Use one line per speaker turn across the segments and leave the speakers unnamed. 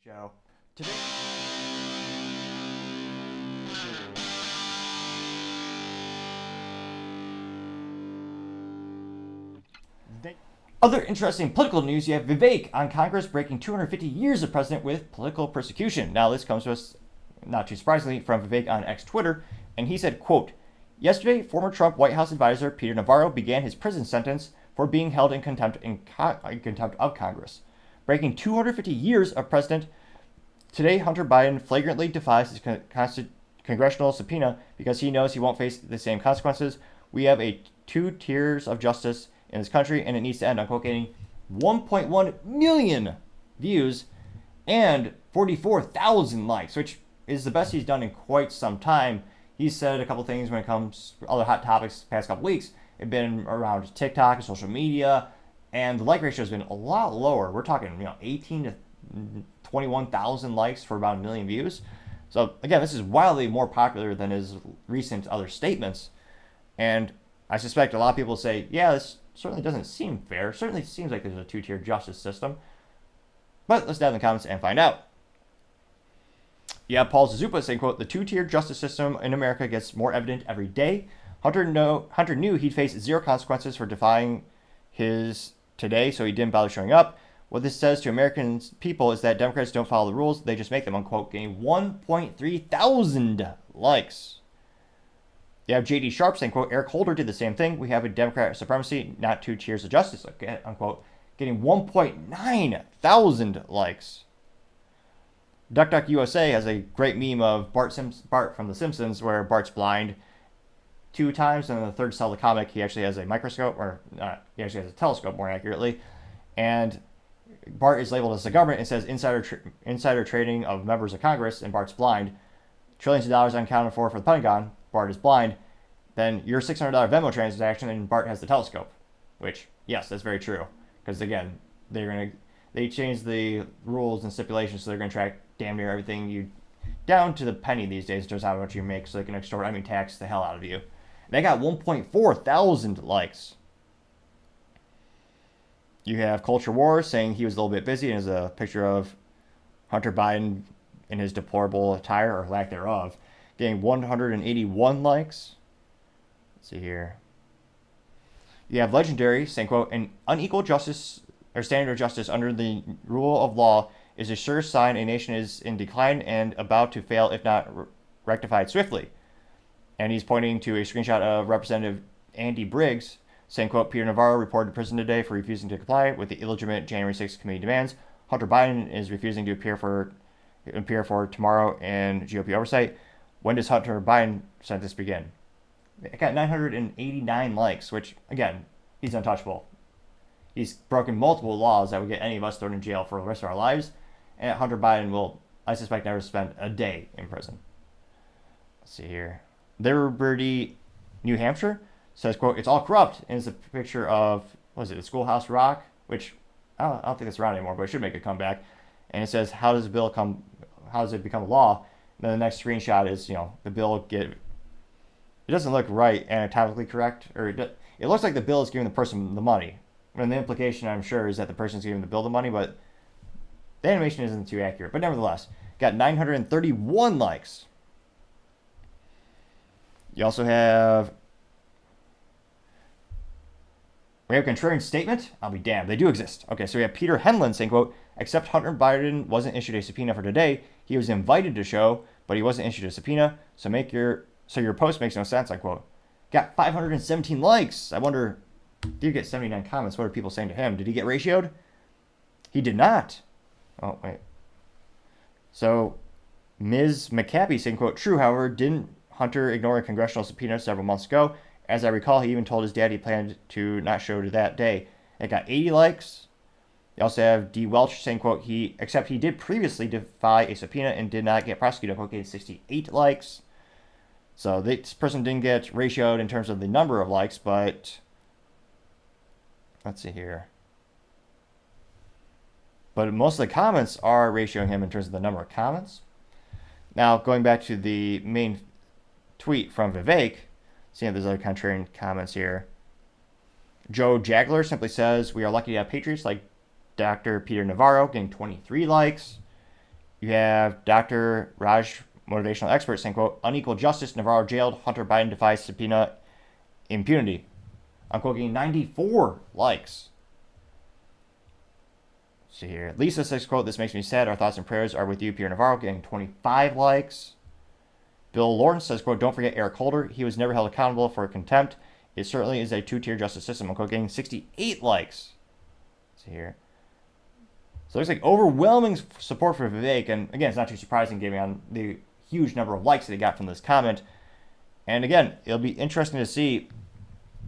Joe. Today, other interesting political news, you have Vivek on Congress breaking 250 years of precedent with political persecution. Now, this comes to us, not too surprisingly, from Vivek on X Twitter, and he said, quote, yesterday, former Trump White House advisor Peter Navarro began his prison sentence for being held in contempt of Congress. Breaking 250 years of precedent, today Hunter Biden flagrantly defies his congressional subpoena because he knows he won't face the same consequences. We have two tiers of justice in this country, and it needs to end. Unquote, getting 1.1 million views and 44,000 likes, which is the best he's done in quite some time. He's said a couple things when it comes to other hot topics the past couple weeks. It's been around TikTok and social media, and the like ratio has been a lot lower. We're talking, 18 to 21,000 likes for about a million views. So again, this is wildly more popular than his recent other statements. And I suspect a lot of people say, yeah, this certainly doesn't seem fair. Certainly seems like there's a two-tier justice system. But let's dive in the comments and find out. Yeah, Paul Zazupa saying, quote, the two-tier justice system in America gets more evident every day. Hunter knew he'd face zero consequences for defying his today, so he didn't bother showing up. What this says to American people is that Democrats don't follow the rules, they just make them, unquote, getting 1.3 thousand likes. You have J.D. Sharp saying, quote, Eric Holder did the same thing. We have a Democrat supremacy, not two tiers of justice, unquote, getting 1.9 thousand likes. Duck USA has a great meme of Bart from The Simpsons where Bart's blind 2 times, and in the third cell of the comic, he actually has a microscope, or he actually has a telescope, more accurately, and Bart is labeled as the government. It says insider trading of members of Congress, and Bart's blind. Trillions of dollars unaccounted for the Pentagon. Bart is blind. Then your $600 Venmo transaction, and Bart has the telescope. Which, yes, that's very true. Because again, they changed the rules and stipulations, so they're gonna track damn near everything you down to the penny these days, just how much you make, so they can tax the hell out of you. They got 1.4 thousand likes. You have Culture War saying he was a little bit busy, and there's a picture of Hunter Biden in his deplorable attire, or lack thereof, getting 181 likes. Let's see here. You have Legendary saying, quote, an unequal justice or standard of justice under the rule of law is a sure sign a nation is in decline and about to fail if not rectified swiftly. And he's pointing to a screenshot of Representative Andy Briggs saying, quote, Peter Navarro reported to prison today for refusing to comply with the illegitimate January 6th committee demands. Hunter Biden is refusing to appear for tomorrow in GOP oversight. When does Hunter Biden sentence begin? It got 989 likes, which, again, he's untouchable. He's broken multiple laws that would get any of us thrown in jail for the rest of our lives. And Hunter Biden will, I suspect, never spend a day in prison. Let's see here. Liberty, New Hampshire says, quote, it's all corrupt. And it's a picture of, what is it, the Schoolhouse Rock? Which, I don't think it's around anymore, but it should make a comeback. And it says, how does it become a law? And then the next screenshot is, the bill it doesn't look right anatomically correct. Or it looks like the bill is giving the person the money. And the implication, I'm sure, is that the person's giving the bill the money, but the animation isn't too accurate. But nevertheless, got 931 likes. You also have, we have a contrarian statement. I'll be damned. They do exist. Okay, so we have Peter Henlon saying, quote, except Hunter Biden wasn't issued a subpoena for today. He was invited to show, but he wasn't issued a subpoena. So your post makes no sense, unquote. Got 517 likes. I wonder, did you get 79 comments? What are people saying to him? Did he get ratioed? He did not. Oh, wait. So Ms. McCappy saying, quote, true, however, didn't Hunter ignore a congressional subpoena several months ago? As I recall, he even told his dad he planned to not show to that day. It got 80 likes. You also have D. Welch saying, quote, he did previously defy a subpoena and did not get prosecuted, unquote, getting 68 likes. So this person didn't get ratioed in terms of the number of likes, but let's see here. But most of the comments are ratioing him in terms of the number of comments. Now, going back to the main tweet from Vivek, seeing if there's other contrarian comments here. Joe Jagler simply says, we are lucky to have patriots like Dr. Peter Navarro getting 23 likes. You have Dr. Raj, motivational expert, saying, quote, unequal justice, Navarro jailed, Hunter Biden defies subpoena, impunity. I'm quoting 94 likes. See here. Lisa says, quote, this makes me sad. Our thoughts and prayers are with you, Peter Navarro, getting 25 likes. Bill Lawrence says, quote, don't forget Eric Holder. He was never held accountable for contempt. It certainly is a two-tier justice system. I'm quote, getting 68 likes. See here. So there's like overwhelming support for Vivek. And again, it's not too surprising given on the huge number of likes that he got from this comment. And again, it'll be interesting to see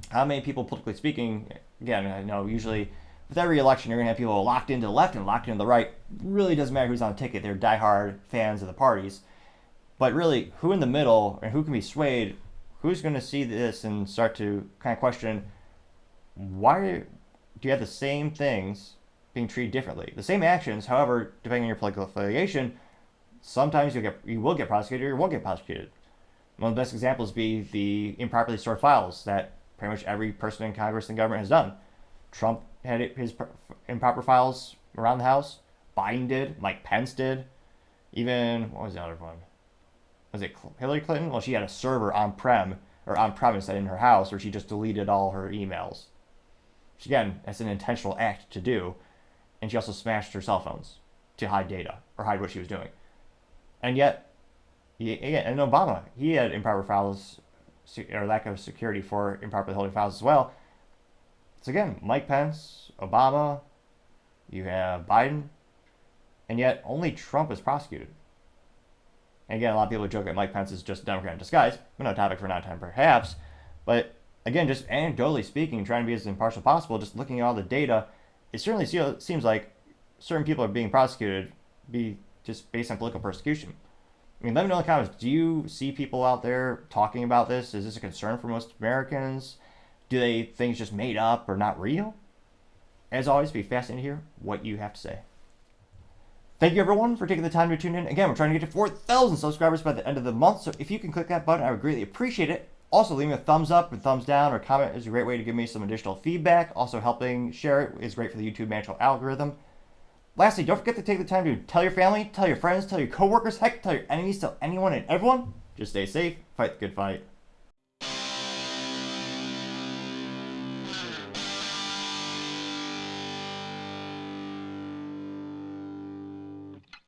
how many people, politically speaking, again, I know usually with every election, you're going to have people locked into the left and locked into the right. It really doesn't matter who's on the ticket. They're diehard fans of the parties. But really, who in the middle and who can be swayed, who's going to see this and start to kind of question, why do you have the same things being treated differently? The same actions, however, depending on your political affiliation, sometimes you will get prosecuted or you won't get prosecuted. One of the best examples be the improperly stored files that pretty much every person in Congress and government has done. Trump had his improper files around the House. Biden did. Mike Pence did. Even, what was the other one? Was it Hillary Clinton? Well, she had a server on-prem or on-premise in her house where she just deleted all her emails. Which, again, that's an intentional act to do. And she also smashed her cell phones to hide data or hide what she was doing. And yet, and Obama, he had improper files or lack of security for improperly holding files as well. So again, Mike Pence, Obama, you have Biden, and yet only Trump is prosecuted. And again, a lot of people joke that Mike Pence is just a Democrat in disguise. No topic for another time, perhaps. But again, just anecdotally speaking, trying to be as impartial as possible, just looking at all the data, it certainly seems like certain people are being prosecuted just based on political persecution. I mean, let me know in the comments, do you see people out there talking about this? Is this a concern for most Americans? Do they think things just made up or not real? As always, it'd be fascinating to hear what you have to say. Thank you, everyone, for taking the time to tune in. Again, we're trying to get to 4,000 subscribers by the end of the month, so if you can click that button, I would greatly appreciate it. Also, leave me a thumbs up or thumbs down or comment is a great way to give me some additional feedback. Also, helping share it is great for the YouTube natural algorithm. Lastly, don't forget to take the time to tell your family, tell your friends, tell your coworkers, heck, tell your enemies, tell anyone and everyone. Just stay safe, fight the good fight.